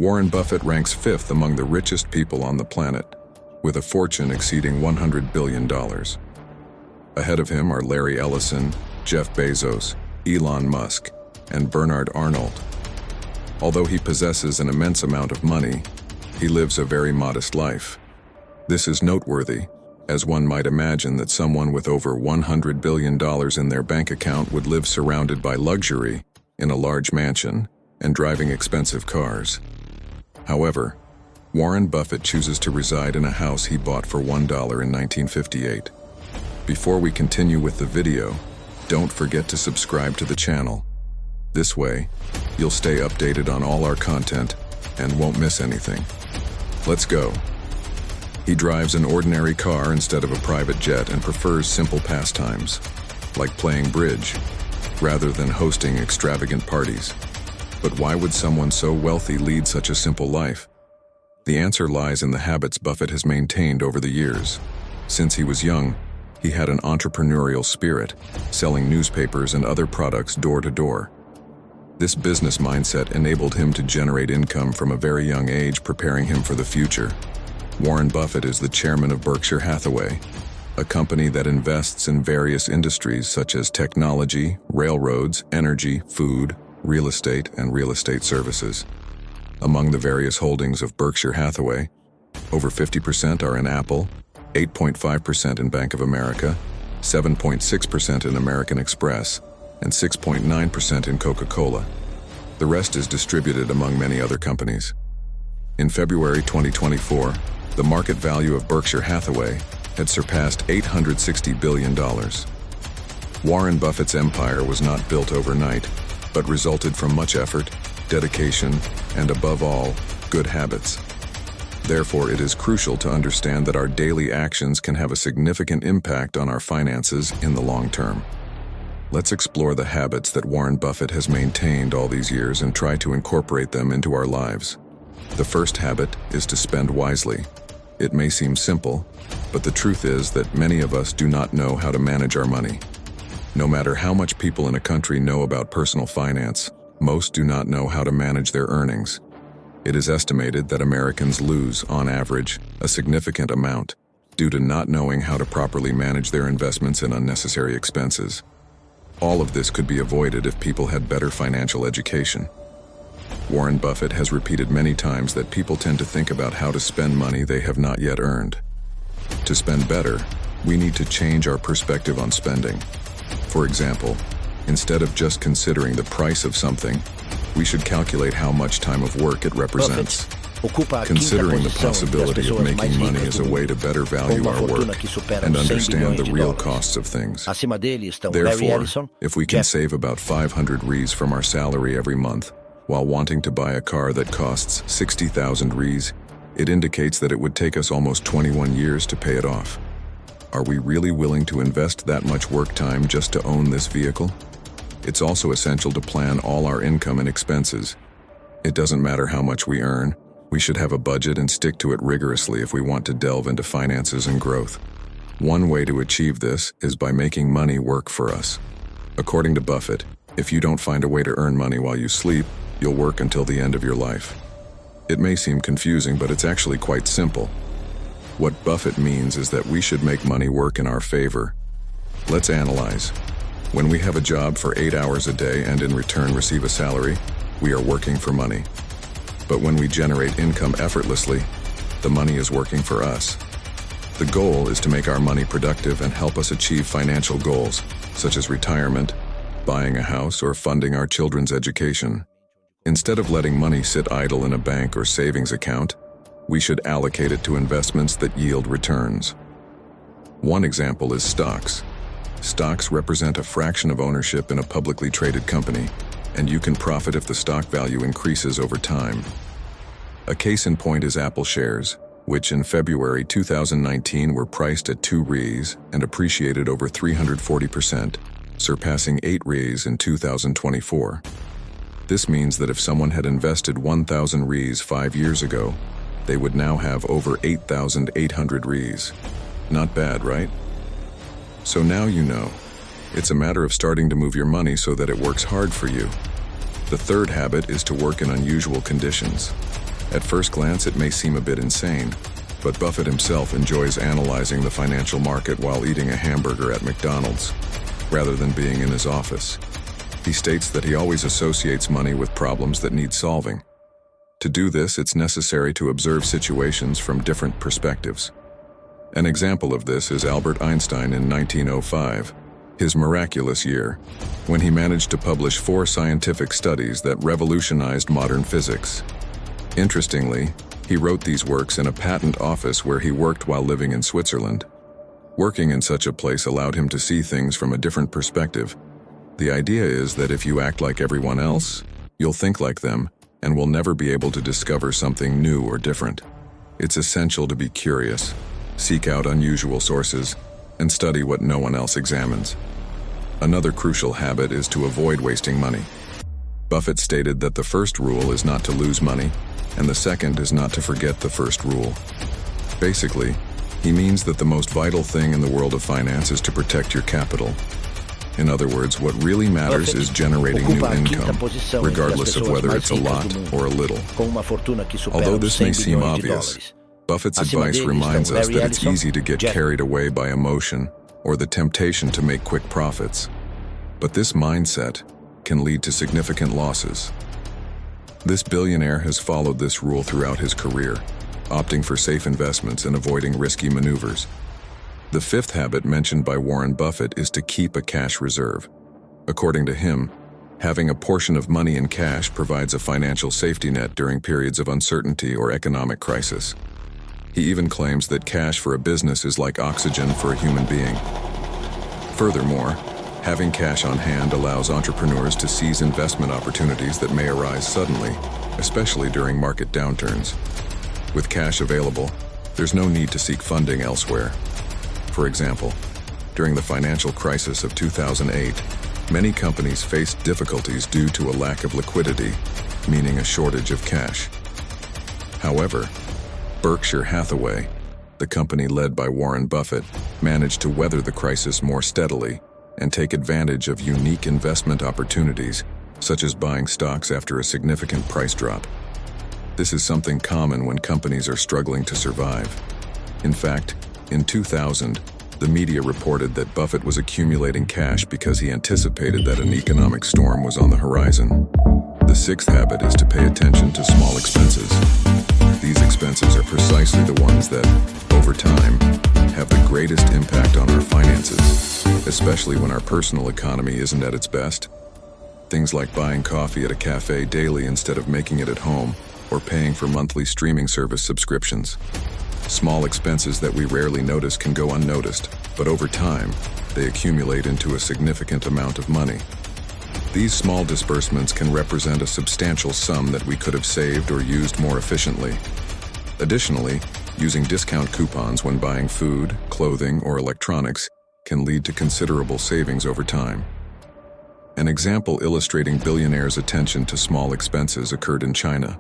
Warren Buffett ranks fifth among the richest people on the planet, with a fortune exceeding $100 billion. Ahead of him are Larry Ellison, Jeff Bezos, Elon Musk, and Bernard Arnault. Although he possesses an immense amount of money, he lives a very modest life. This is noteworthy, as one might imagine that someone with over $100 billion in their bank account would live surrounded by luxury, in a large mansion, and driving expensive cars. However, Warren Buffett chooses to reside in a house he bought for $1 in 1958. Before we continue with the video, don't forget to subscribe to the channel. This way, you'll stay updated on all our content and won't miss anything. Let's go. He drives an ordinary car instead of a private jet and prefers simple pastimes, like playing bridge, rather than hosting extravagant parties. But why would someone so wealthy lead such a simple life? The answer lies in the habits Buffett has maintained over the years. Since he was young, he had an entrepreneurial spirit, selling newspapers and other products door to door. This business mindset enabled him to generate income from a very young age, preparing him for the future. Warren Buffett is the chairman of Berkshire Hathaway, a company that invests in various industries such as technology, railroads, energy, food, real estate, and real estate services. Among the various holdings of Berkshire Hathaway, over 50% are in Apple, 8.5% in Bank of America, 7.6% in American Express, and 6.9% in Coca-Cola. The rest is distributed among many other companies. In February 2024, the market value of Berkshire Hathaway had surpassed $860 billion. Warren Buffett's empire was not built overnight, but resulted from much effort, dedication, and above all, good habits. Therefore, it is crucial to understand that our daily actions can have a significant impact on our finances in the long term. Let's explore the habits that Warren Buffett has maintained all these years and try to incorporate them into our lives. The first habit is to spend wisely. It may seem simple, but the truth is that many of us do not know how to manage our money. No matter how much people in a country know about personal finance, most do not know how to manage their earnings. It is estimated that Americans lose, on average, a significant amount due to not knowing how to properly manage their investments and unnecessary expenses. All of this could be avoided if people had better financial education. Warren Buffett has repeated many times that people tend to think about how to spend money they have not yet earned. To spend better, we need to change our perspective on spending. For example, instead of just considering the price of something, we should calculate how much time of work it represents. Considering the possibility of making money is a way to better value our work and understand the real costs of things. Therefore, if we can save about 500 Rs from our salary every month, while wanting to buy a car that costs 60,000 Rs, it indicates that it would take us almost 21 years to pay it off. Are we really willing to invest that much work time just to own this vehicle? It's also essential to plan all our income and expenses. It doesn't matter how much we earn, we should have a budget and stick to it rigorously if we want to delve into finances and growth. One way to achieve this is by making money work for us. According to Buffett, if you don't find a way to earn money while you sleep, you'll work until the end of your life. It may seem confusing, but it's actually quite simple. What Buffett means is that we should make money work in our favor. Let's analyze. When we have a job for 8 hours a day and in return receive a salary, we are working for money. But when we generate income effortlessly, the money is working for us. The goal is to make our money productive and help us achieve financial goals, such as retirement, buying a house, or funding our children's education. Instead of letting money sit idle in a bank or savings account, we should allocate it to investments that yield returns. One example is stocks. Stocks represent a fraction of ownership in a publicly traded company, and you can profit if the stock value increases over time. A case in point is Apple shares, which in February 2019 were priced at 2 Rs and appreciated over 340%, surpassing 8 Rs in 2024. This means that if someone had invested 1,000 Rs 5 years ago, they would now have over 8,800 Rs. Not bad, right? So now you know. It's a matter of starting to move your money so that it works hard for you. The third habit is to work in unusual conditions. At first glance, it may seem a bit insane, but Buffett himself enjoys analyzing the financial market while eating a hamburger at McDonald's, rather than being in his office. He states that he always associates money with problems that need solving. To do this, it's necessary to observe situations from different perspectives. An example of this is Albert Einstein in 1905, his miraculous year, when he managed to publish 4 scientific studies that revolutionized modern physics. Interestingly, he wrote these works in a patent office where he worked while living in Switzerland. Working in such a place allowed him to see things from a different perspective. The idea is that if you act like everyone else, you'll think like them and will never be able to discover something new or different. It's essential to be curious, seek out unusual sources, and study what no one else examines. Another crucial habit is to avoid wasting money. Buffett stated that the first rule is not to lose money, and the second is not to forget the first rule. Basically, he means that the most vital thing in the world of finance is to protect your capital. In other words, what really matters is generating new income, regardless of whether it's a lot or a little. Although this may seem obvious, Buffett's advice reminds us that it's easy to get carried away by emotion or the temptation to make quick profits. But this mindset can lead to significant losses. This billionaire has followed this rule throughout his career, opting for safe investments and avoiding risky maneuvers. The fifth habit mentioned by Warren Buffett is to keep a cash reserve. According to him, having a portion of money in cash provides a financial safety net during periods of uncertainty or economic crisis. He even claims that cash for a business is like oxygen for a human being. Furthermore, having cash on hand allows entrepreneurs to seize investment opportunities that may arise suddenly, especially during market downturns. With cash available, there's no need to seek funding elsewhere. For example, during the financial crisis of 2008, many companies faced difficulties due to a lack of liquidity, meaning a shortage of cash. However, Berkshire Hathaway, the company led by Warren Buffett, managed to weather the crisis more steadily and take advantage of unique investment opportunities, such as buying stocks after a significant price drop. This is something common when companies are struggling to survive. In fact, in 2000, the media reported that Buffett was accumulating cash because he anticipated that an economic storm was on the horizon. The sixth habit is to pay attention to small expenses. These expenses are precisely the ones that, over time, have the greatest impact on our finances, especially when our personal economy isn't at its best. Things like buying coffee at a cafe daily instead of making it at home, or paying for monthly streaming service subscriptions. Small expenses that we rarely notice can go unnoticed, but over time, they accumulate into a significant amount of money. These small disbursements can represent a substantial sum that we could have saved or used more efficiently. Additionally, using discount coupons when buying food, clothing, or electronics can lead to considerable savings over time. An example illustrating billionaires' attention to small expenses occurred in China.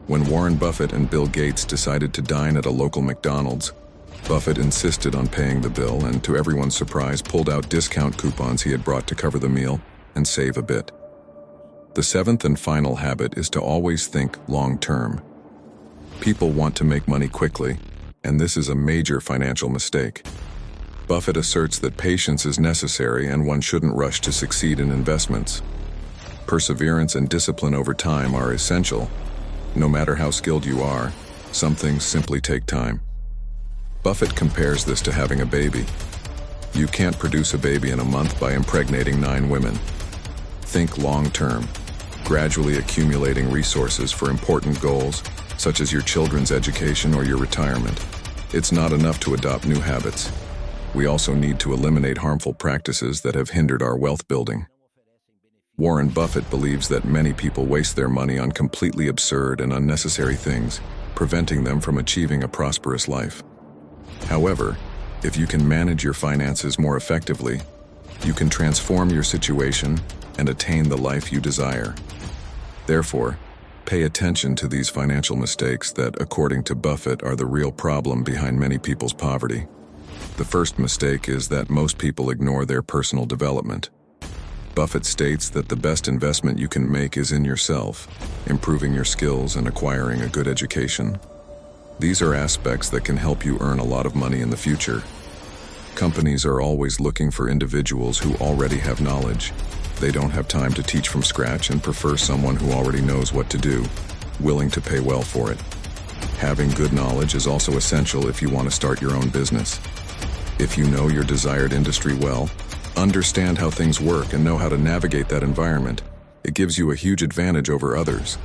When Warren Buffett and Bill Gates decided to dine at a local McDonald's, Buffett insisted on paying the bill and, to everyone's surprise, pulled out discount coupons he had brought to cover the meal and save a bit. The seventh and final habit is to always think long-term. People want to make money quickly, and this is a major financial mistake. Buffett asserts that patience is necessary and one shouldn't rush to succeed in investments. Perseverance and discipline over time are essential. No matter how skilled you are, some things simply take time. Buffett compares this to having a baby. You can't produce a baby in a month by impregnating 9 women. Think long-term, gradually accumulating resources for important goals, such as your children's education or your retirement. It's not enough to adopt new habits. We also need to eliminate harmful practices that have hindered our wealth building. Warren Buffett believes that many people waste their money on completely absurd and unnecessary things, preventing them from achieving a prosperous life. However, if you can manage your finances more effectively, you can transform your situation and attain the life you desire. Therefore, pay attention to these financial mistakes that, according to Buffett, are the real problem behind many people's poverty. The first mistake is that most people ignore their personal development. Buffett states that the best investment you can make is in yourself, improving your skills and acquiring a good education. These are aspects that can help you earn a lot of money in the future. Companies are always looking for individuals who already have knowledge. They don't have time to teach from scratch and prefer someone who already knows what to do, willing to pay well for it. Having good knowledge is also essential if you want to start your own business. If you know your desired industry well, understand how things work and know how to navigate that environment, it gives you a huge advantage over others.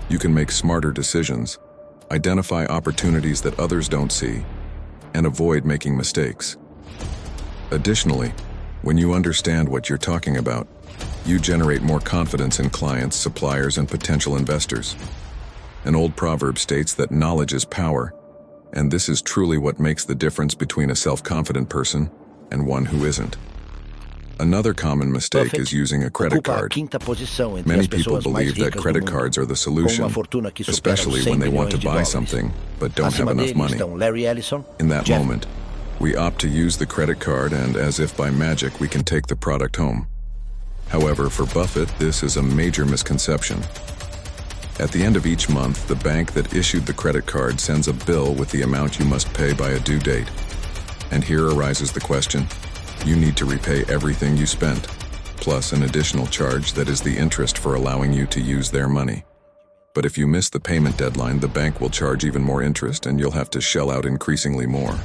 You can make smarter decisions, identify opportunities that others don't see, and avoid making mistakes. Additionally, when you understand what you're talking about, you generate more confidence in clients, suppliers, and potential investors. An old proverb states that knowledge is power, and this is truly what makes the difference between a self-confident person and one who isn't. Another common mistake is using a credit card. Many people believe that credit cards are the solution, especially when they want to buy something but don't have enough money. In that moment, we opt to use the credit card, and as if by magic, we can take the product home. However, for Buffett, this is a major misconception. At the end of each month, the bank that issued the credit card sends a bill with the amount you must pay by a due date. And here arises the question: you need to repay everything you spent, plus an additional charge that is the interest for allowing you to use their money. But if you miss the payment deadline, the bank will charge even more interest and you'll have to shell out increasingly more.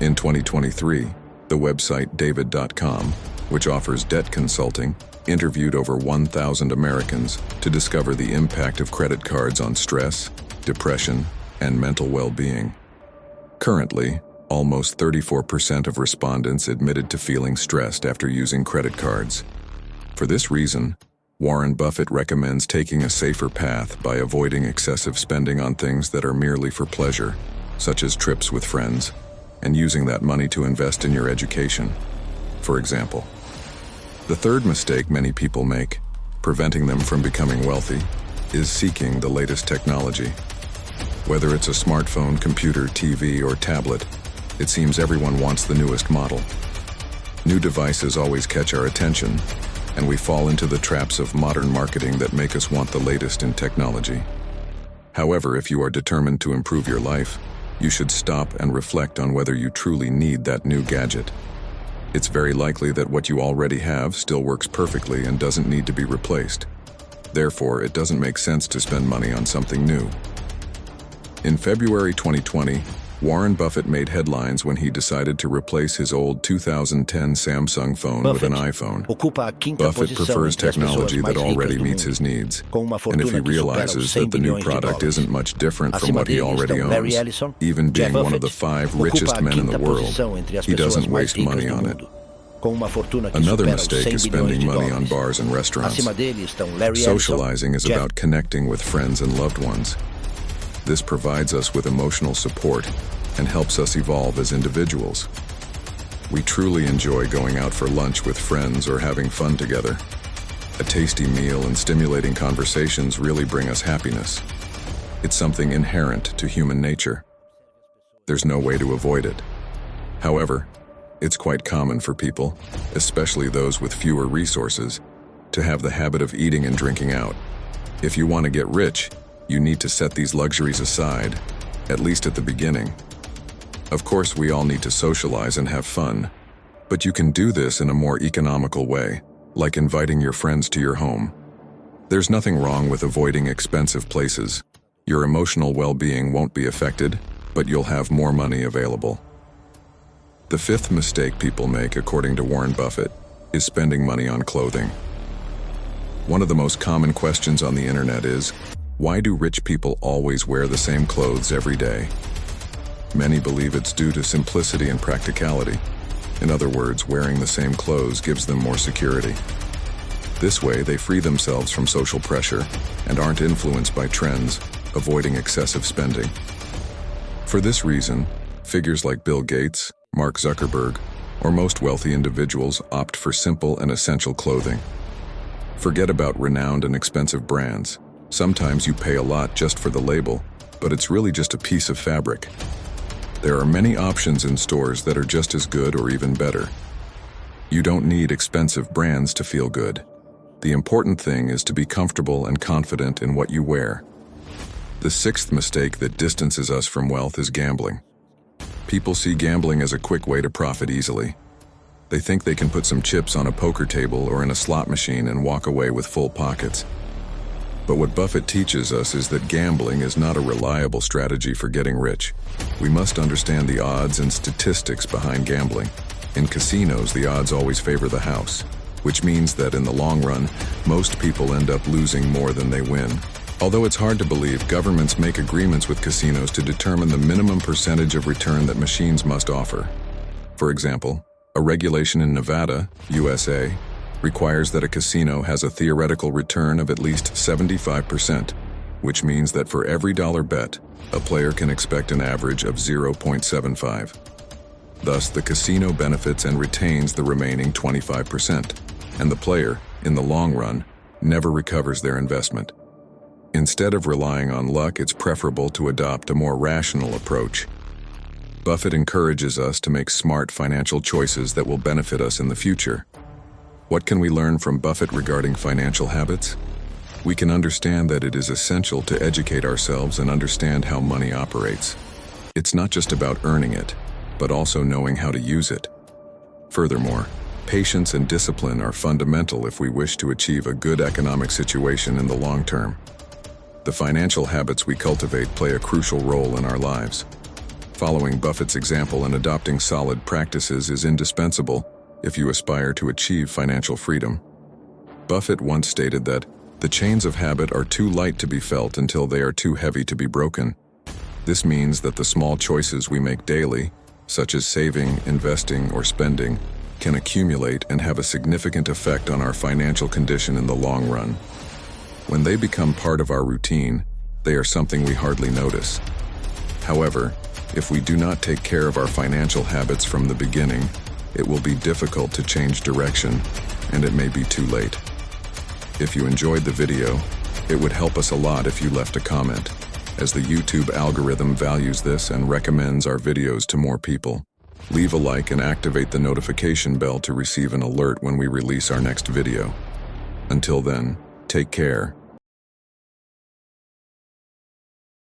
In 2023, the website David.com, which offers debt consulting, interviewed over 1,000 Americans to discover the impact of credit cards on stress, depression, and mental well-being. Currently, almost 34% of respondents admitted to feeling stressed after using credit cards. For this reason, Warren Buffett recommends taking a safer path by avoiding excessive spending on things that are merely for pleasure, such as trips with friends, and using that money to invest in your education, for example. The third mistake many people make, preventing them from becoming wealthy, is seeking the latest technology. Whether it's a smartphone, computer, TV, or tablet, it seems everyone wants the newest model. New devices always catch our attention, and we fall into the traps of modern marketing that make us want the latest in technology. However, if you are determined to improve your life, you should stop and reflect on whether you truly need that new gadget. It's very likely that what you already have still works perfectly and doesn't need to be replaced. Therefore, it doesn't make sense to spend money on something new. In February 2020, Warren Buffett made headlines when he decided to replace his old 2010 Samsung phone with an iPhone. Buffett prefers technology that already meets his needs, and if he realizes that the new product isn't much different from what he already owns, even being one of the 5 richest men in the world, he doesn't waste money on it. Another mistake is spending money on bars and restaurants. Socializing is about connecting with friends and loved ones. This provides us with emotional support and helps us evolve as individuals. We truly enjoy going out for lunch with friends or having fun together. A tasty meal and stimulating conversations really bring us happiness. It's something inherent to human nature. There's no way to avoid it. However, it's quite common for people, especially those with fewer resources, to have the habit of eating and drinking out. If you want to get rich, you need to set these luxuries aside, at least at the beginning. Of course, we all need to socialize and have fun, but you can do this in a more economical way, like inviting your friends to your home. There's nothing wrong with avoiding expensive places. Your emotional well-being won't be affected, but you'll have more money available. The fifth mistake people make, according to Warren Buffett, is spending money on clothing. One of the most common questions on the internet is, why do rich people always wear the same clothes every day? Many believe it's due to simplicity and practicality. In other words, wearing the same clothes gives them more security. This way, they free themselves from social pressure and aren't influenced by trends, avoiding excessive spending. For this reason, figures like Bill Gates, Mark Zuckerberg, or most wealthy individuals opt for simple and essential clothing. Forget about renowned and expensive brands. Sometimes you pay a lot just for the label, but it's really just a piece of fabric. There are many options in stores that are just as good or even better. You don't need expensive brands to feel good. The important thing is to be comfortable and confident in what you wear. The sixth mistake that distances us from wealth is gambling. People see gambling as a quick way to profit easily. They think they can put some chips on a poker table or in a slot machine and walk away with full pockets. But what Buffett teaches us is that gambling is not a reliable strategy for getting rich. We must understand the odds and statistics behind gambling. In casinos, the odds always favor the house, which means that in the long run, most people end up losing more than they win. Although it's hard to believe, governments make agreements with casinos to determine the minimum percentage of return that machines must offer. For example, a regulation in Nevada, USA, requires that a casino has a theoretical return of at least 75%, which means that for every dollar bet, a player can expect an average of 0.75. Thus, the casino benefits and retains the remaining 25%, and the player, in the long run, never recovers their investment. Instead of relying on luck, it's preferable to adopt a more rational approach. Buffett encourages us to make smart financial choices that will benefit us in the future. What can we learn from Buffett regarding financial habits? We can understand that it is essential to educate ourselves and understand how money operates. It's not just about earning it, but also knowing how to use it. Furthermore, patience and discipline are fundamental if we wish to achieve a good economic situation in the long term. The financial habits we cultivate play a crucial role in our lives. Following Buffett's example and adopting solid practices is indispensable if you aspire to achieve financial freedom. Buffett once stated that the chains of habit are too light to be felt until they are too heavy to be broken. This means that the small choices we make daily, such as saving, investing, or spending, can accumulate and have a significant effect on our financial condition in the long run. When they become part of our routine, they are something we hardly notice. However, if we do not take care of our financial habits from the beginning, it will be difficult to change direction, and it may be too late. If you enjoyed the video, it would help us a lot if you left a comment, as the YouTube algorithm values this and recommends our videos to more people. Leave a like and activate the notification bell to receive an alert when we release our next video. Until then, take care